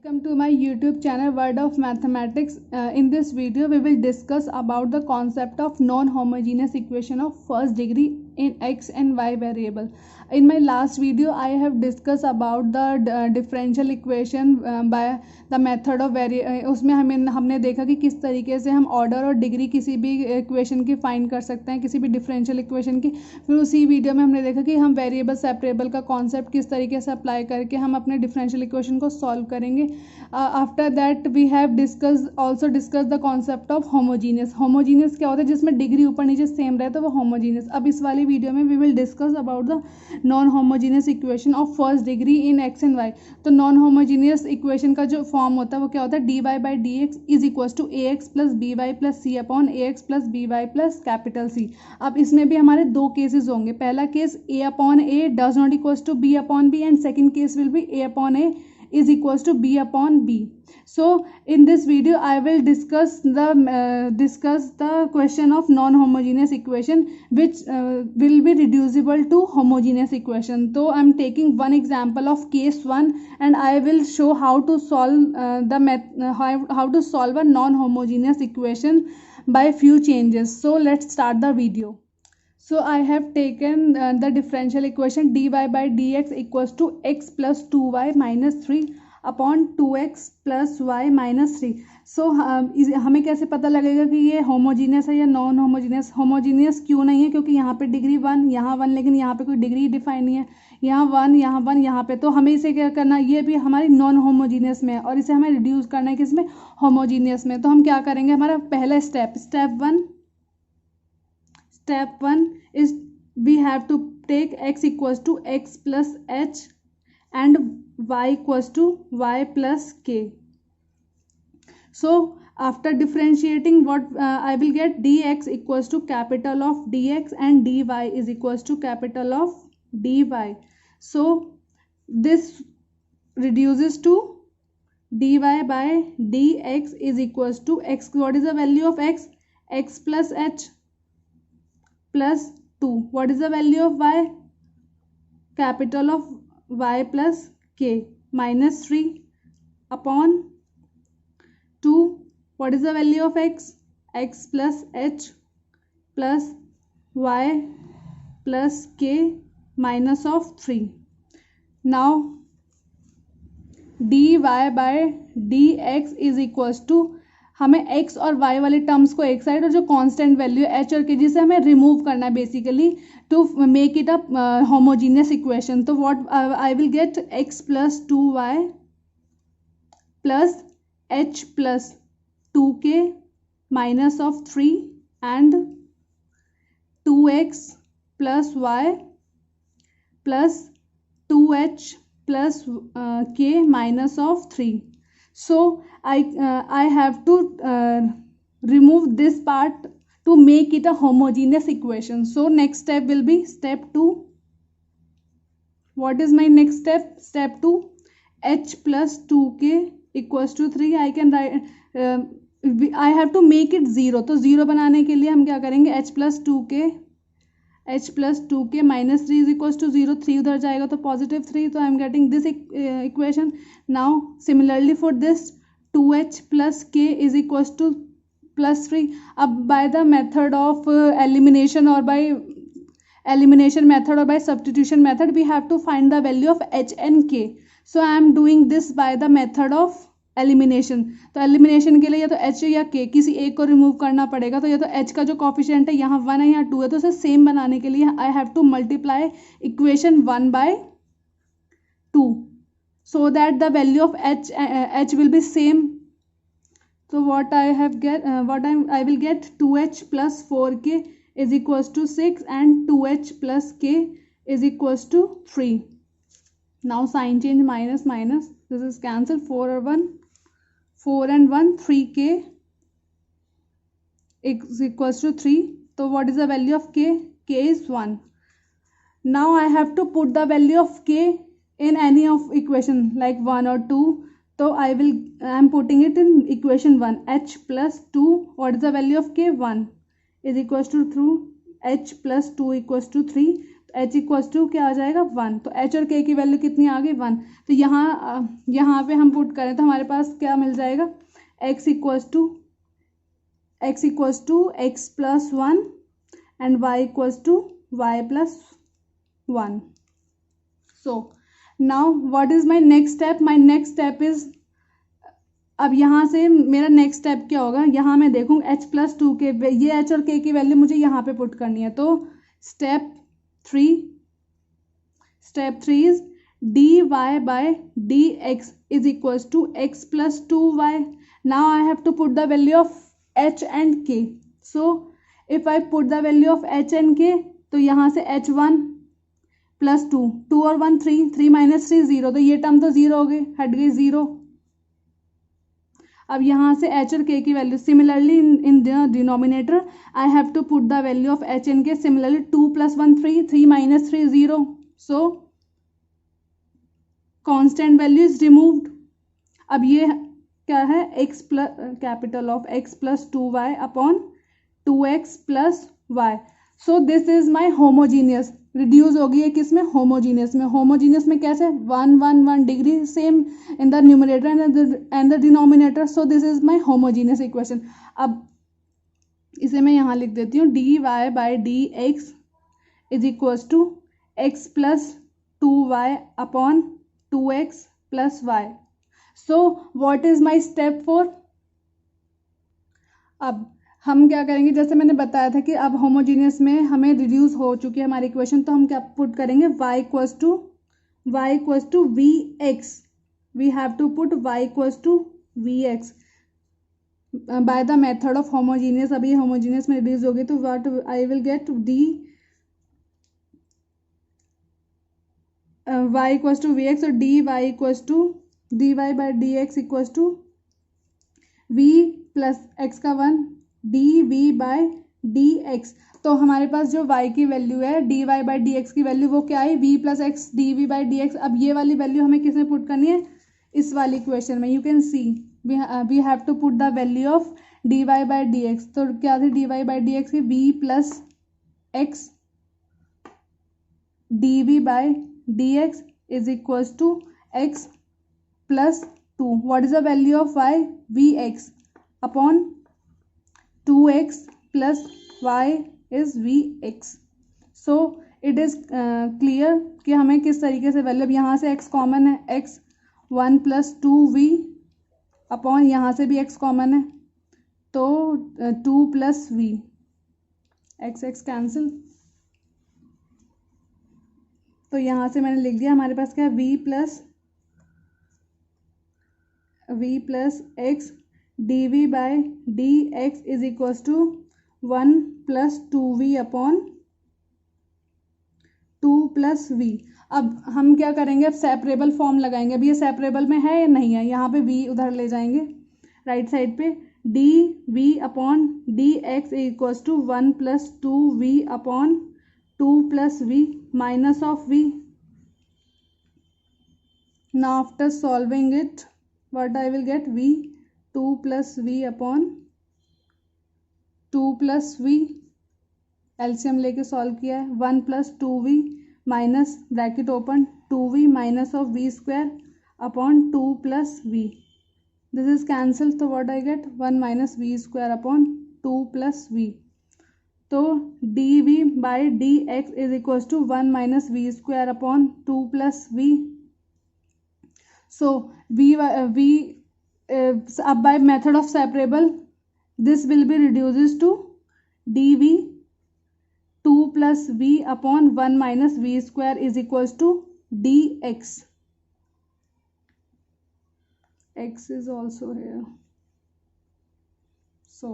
Welcome to my YouTube channel Word of Mathematics. In this video we will discuss about the concept of non-homogeneous equation of first degree in x and y variable. In my last video I have discussed about the differential equation by the method of उसमें हमने देखा कि किस तरीके से हम order और degree किसी भी इक्वेशन की फाइंड कर सकते हैं, किसी भी डिफरेंशियल इक्वेशन की. फिर उसी वीडियो में हमने देखा कि हम वेरिएबल सेपरेबल का कॉन्सेप्ट किस तरीके से अप्लाई करके हम अपने डिफरेंशियल इक्वेशन को सॉल्व करेंगे. After that we have also discuss the concept of homogeneous. Homogeneous क्या होता है? जिसमें डिग्री ऊपर नीचे सेम रहे तो वो होमोजीनियस. अब इस वाली वीडियो में we will discuss about the non homogeneous equation of first degree in X and Y. तो नॉन होमोजीनियस इक्वेशन का जो फॉर्म होता है वो क्या होता है? D Y by D X is equal to A X plus B Y plus C upon A X plus B Y plus capital C. अब इसमें भी हमारे दो केसेस होंगे. पहला case A upon A does not equal to B upon B and second case will be A upon A is equals to b upon b. So in this video I will discuss the question of non-homogeneous equation which will be reducible to homogeneous equation. So I am taking one example of case 1 and I will show how to solve how to solve a non-homogeneous equation by few changes. So let's start the video. So I have taken the differential equation dy by dx equals to x plus 2y minus 3 upon 2x plus y minus 3. So हमें कैसे पता लगेगा कि ये homogeneous है या non homogeneous? Homogeneous क्यों नहीं है? क्योंकि यहाँ पे डिग्री 1 यहाँ 1 लेकिन यहाँ पे कोई डिग्री डिफाइन नहीं है. यहाँ 1 यहाँ 1 यहाँ पे, तो हमें इसे क्या करना है? ये भी हमारी नॉन होमोजीनियस में है और इसे हमें रिड्यूस करना है किसमें? होमोजीनियस में. तो हम क्या करेंगे? हमारा पहला step 1 is we have to take x equals to x plus h and y equals to y plus k. So after differentiating what I will get dx equals to capital of dx and dy is equals to capital of dy. So this reduces to dy by dx is equals to x. What is the value of x? X plus h plus 2. What is the value of y? Capital of y plus k minus 3 upon 2. What is the value of x? X plus h plus y plus k minus of 3. Now dy by dx is equals to, हमें x और y वाले terms को एक side और जो constant value h और k जिसे हमें रिमूव करना है basically to make it a homogeneous equation. तो what I will get x plus 2y plus h plus 2k minus of 3 and 2x plus y plus 2h plus k minus of 3. So I have to remove this part to make it a homogeneous equation. So next step will be step 2. What is my next step? Step 2, h plus 2k equals to 3. I can write I have to make it 0. तो 0 बनाने के लिए हम क्या करेंगे? h plus 2k minus 3 is equals to 0. 3 उधर जाएगा तो positive 3. तो I am getting this equation. Now similarly for this 2h plus k is equals to plus 3. अब by the method of elimination or by elimination method or by substitution method we have to find the value of h and k. So I am doing this by the method of elimination. तो elimination के लिए या तो h या k किसी एक को remove करना पड़ेगा. तो या तो h का जो कॉफिशिएंट है यहाँ 1 है यहाँ 2 है, तो उसे सेम बनाने के लिए I have to multiply equation 1 by 2 so that the value of h will be same. तो what I will get 2h plus 4k is equals to 6 and 2h plus k is equals to 3. Now sign change minus minus, this is cancel. 4 and 1 3k is equals to 3. So what is the value of k? K is 1. Now I have to put the value of k in any of equation like 1 or 2. So I am putting it in equation 1. h plus 2, what is the value of k? 1 is equals to 2. h plus 2 equals to 3. h equals to क्या आ जाएगा 1। तो h और k की value कितनी आ गई 1। तो यहाँ पे हम पुट करें तो हमारे पास क्या मिल जाएगा x equals to x plus 1 and y equals to y plus 1। So now what is my next step? My next step is, अब यहाँ से मेरा नेक्स्ट स्टेप क्या होगा, यहाँ मैं देखूँ h प्लस 2 के, ये h और k की वैल्यू मुझे यहाँ पे पुट करनी है। तो step 3 is dy by dx is equals to x plus 2y। Now I have to put the value of h and k। So if I put the value of h and k, तो यहाँ से h1 plus 2 और 1 3 minus 3 0, तो ये term तो 0 हो गई, हट गई 0। अब यहाँ से h और k की value similarly in the denominator I have to put the value of h and k similarly 2 plus 1 3 minus 3 0। So constant value is removed. अब ये क्या है x plus capital of x plus 2y upon 2x plus y। So this is my homogeneous. Reduce होगी ये किस में? Homogeneous में। Homogeneous में कैसे? 1 1 1 degree same in the numerator and the denominator. So this is my homogeneous equation. अब इसे मैं यहाँ लिख देती हूँ dy by dx is equals to x plus 2y upon 2x plus y। So what is my step 4? अब हम क्या करेंगे, जैसे मैंने बताया था कि अब होमोजीनियस में हमें रिड्यूस हो चुकी है हमारी इक्वेशन, तो हम क्या पुट करेंगे y equals to vx। We have to put y equals to vx by the method of homogeneous. अभी होमोजीनियस में रिड्यूस होगी तो what I will get y equals to vx और dy by dx equals to v plus x का 1 dv by dx। तो हमारे पास जो y की वैल्यू है dy बाय dx की वैल्यू वो क्या है v plus x dv by dx। अब ये वाली वैल्यू हमें किसमें पुट करनी है? इस वाली इक्वेशन में। You can see we have to put the value of dy by dx। तो क्या थी dy बाय dx की v plus x dv by dx is equals to x plus 2। What is the value of y? vx upon 2x plus y is vx। so it is clear कि हमें किस तरीके से value, यहाँ से x common है, x 1 plus 2v upon यहाँ से भी x कॉमन है तो 2 प्लस v, x कैंसिल। तो यहाँ से मैंने लिख दिया हमारे पास क्या है v plus x dv by dx is equals to 1 plus 2v upon 2 plus v। अब हम क्या करेंगे, अब सेपरेबल फॉर्म लगाएंगे। अब ये सेपरेबल में है या नहीं है? यहाँ पे v उधर ले जाएंगे राइट साइड पे, dv upon dx equals to 1 plus 2v upon 2 plus v minus of v। Now after solving it what I will get? v 2 plus v upon 2 plus v, LCM लेके solve किया है, 1 plus 2v minus bracket open 2v minus of v square upon 2 plus v। This is cancel, तो what I get? 1 minus v square upon 2 plus v। तो dv by dx is equals to 1 minus v square upon 2 plus v। So v अब by method of separable this will be reduces to dv 2 plus v upon 1 minus v square is equals to dx। x is also here। so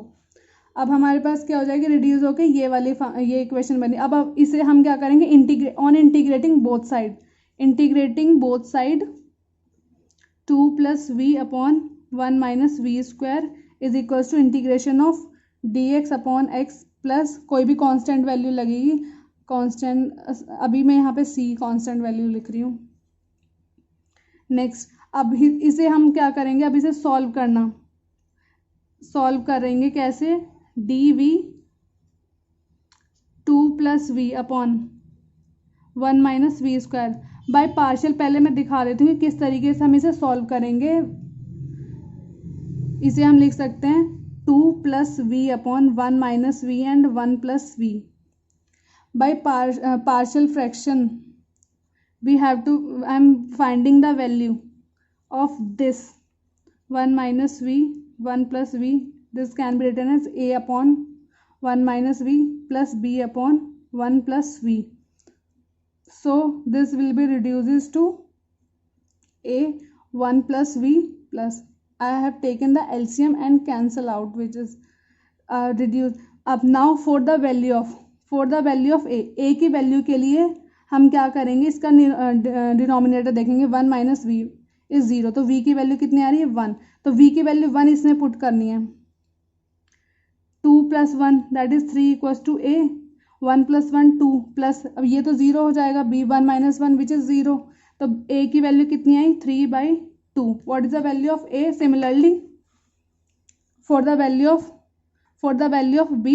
अब हमारे पास क्या हो जाएगी, reduce होके ये वाली ये इक्वेशन बनी। अब इसे हम क्या करेंगे, integrating both side 2 plus v upon 1 minus V square is equals to integration of dx upon x plus कोई भी कांस्टेंट वैल्यू लगेगी, कांस्टेंट अभी मैं यहाँ पे c कांस्टेंट वैल्यू लिख रही हूँ। नेक्स्ट अब इसे हम क्या करेंगे, अब इसे सॉल्व करेंगे कैसे, dv 2 plus v upon 1 minus V square by partial. पहले मैं दिखा देती हूँ कि किस तरीके से हम इसे सॉल्व करेंगे। इसे हम लिख सकते हैं 2 plus V upon 1 minus V and 1 plus V by partial fraction we have to I'm finding the value of this 1 minus v 1 plus v. This can be written as a upon 1 minus v plus b upon 1 plus v. So this will be reduces to a 1 plus v plus I have taken the LCM and cancel out which is reduce. अब now for the value of a की value के लिए हम क्या करेंगे, इसका denominator देखेंगे 1 minus we is 0, तो v की वैल्यू कितनी आ रही है 1, तो v की वैल्यू 1 इसमें पुट करनी है। 2 plus 1 that is 3 equals to a, 1 plus 1 2 plus अब ये तो 0 हो जाएगा b 1 माइनस 1 विच इज 0, तो a की वैल्यू कितनी आई 3/2। What is the value of a? Similarly for the value of b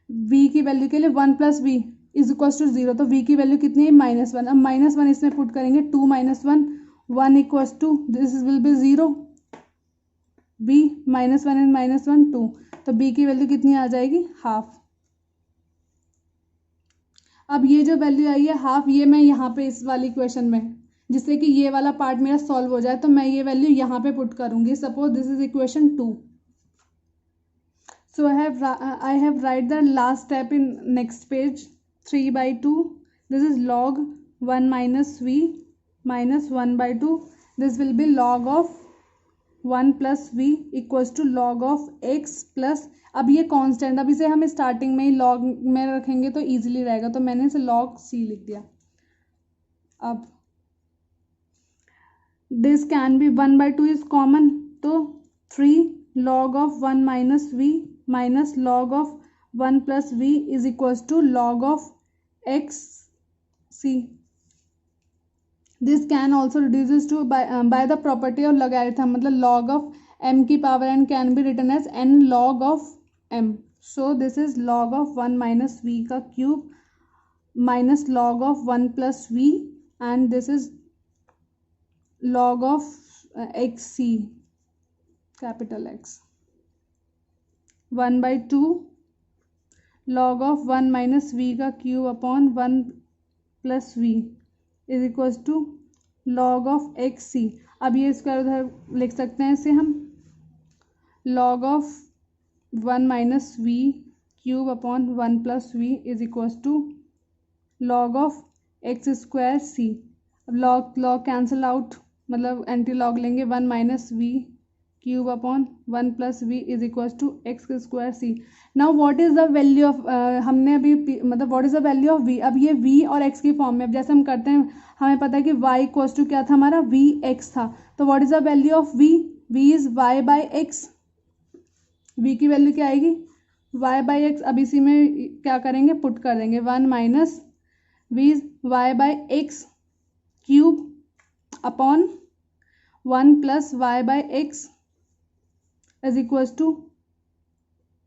v की वैल्यू के लिए 1 plus v is equals to 0, तो v की वैल्यू कितनी है -1। अब -1 इसमें पुट करेंगे 2 minus 1 1 equals to this will be 0 b -1 and -1 2, तो b की वैल्यू कितनी आ जाएगी हाफ। अब ये जो वैल्यू आई है हाफ, ये मैं यहाँ पे इस वाली इक्वेशन में, जिससे कि ये वाला पार्ट मेरा सॉल्व हो जाए, तो मैं ये वैल्यू यहाँ पे पुट करूंगी। Suppose this is equation 2, so I have write the last step in next page 3/2. This is log 1 minus v minus 1/2. This will be log of 1 plus v equals to log of x plus, अब ये constant, अब इसे हम starting में ही log में रखेंगे तो easily रहेगा, तो मैंने इसे log c लिख दिया। अब this can be 1/2 is common, तो 3 log of 1 minus v minus log of 1 plus v is equals to log of x c. This can also reduces to by the property of logarithm, मतलब log of m की power n can be written as n log of m. So this is log of 1 minus v का cube minus log of 1 plus v and this is log of xc capital X 1/2 log of 1 minus v का cube upon 1 plus v is equals to log of xc। अब ये square उधर लिख सकते हैं इसे हम log of 1 minus v cube upon 1 plus v is equals to log of x square c। अब log कैंसल आउट, मतलब एंटी लॉग लेंगे 1 minus v cube upon 1 plus V is equals to X square C. Now what is the value of, हमने अभी मतलब what is the value of v, अब ये v और x की form में, अब जैसे हम करते हैं हमें पता है कि y इक्वल्स टू क्या था हमारा v x था, तो what is the value of v? v is y by x, v की वैल्यू क्या आएगी y बाई एक्स। अब इसी में क्या करेंगे पुट कर देंगे 1 minus v is y by x cube upon 1 plus y by x is equals to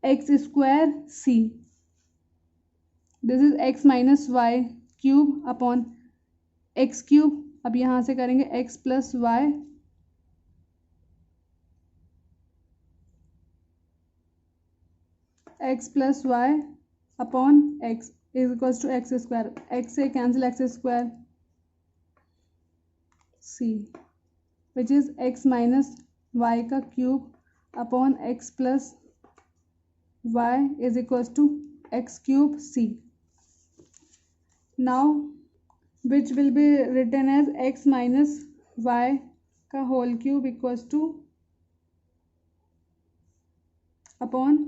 x square c. This is x minus y cube upon x cube। अब यहाँ से करेंगे x plus y x plus y upon x is equals to x square, x से cancel x square c which is x minus y का cube upon x plus y is equals to x cube c। Now which will be written as x minus y का whole cube equals to upon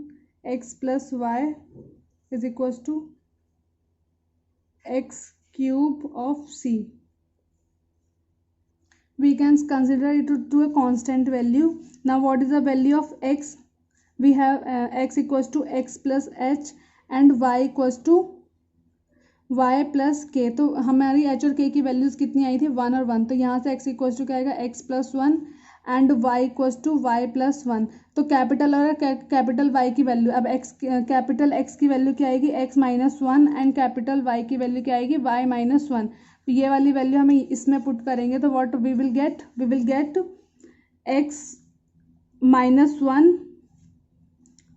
x plus y is equals to x cube of c। We can consider it to a constant value. Now what is the value of x? We have x equals to x plus h and y equals to y plus k। तो हमारी h और k की values कितनी आई थी 1 और 1, तो यहाँ से x इक्वल्स टू क्या आएगा x plus 1 and y equals to y plus 1। तो कैपिटल और कैपिटल y की वैल्यू, अब कैपिटल x की वैल्यू क्या आएगी, x minus 1 and capital y की वैल्यू क्या आएगी, y माइनस 1। तो ये वाली वैल्यू हमें इसमें पुट करेंगे तो what we will get x minus 1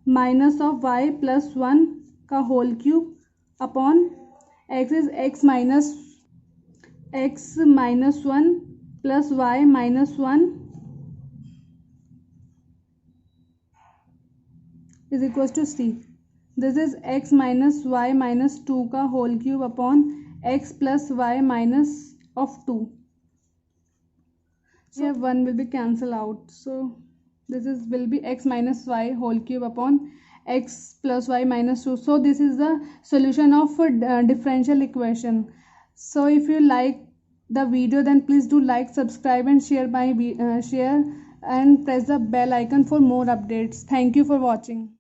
minus of y plus 1 का whole cube upon x is x minus 1 plus y minus 1 is equal to c। This is x minus y minus 2 का whole cube upon x plus y minus of 2। here 1 will be cancel out, so this is will be x minus y whole cube upon x plus y minus 2. So this is the solution of differential equation. So if you like the video, then please do like, subscribe and share my share and press the bell icon for more updates. Thank you for watching.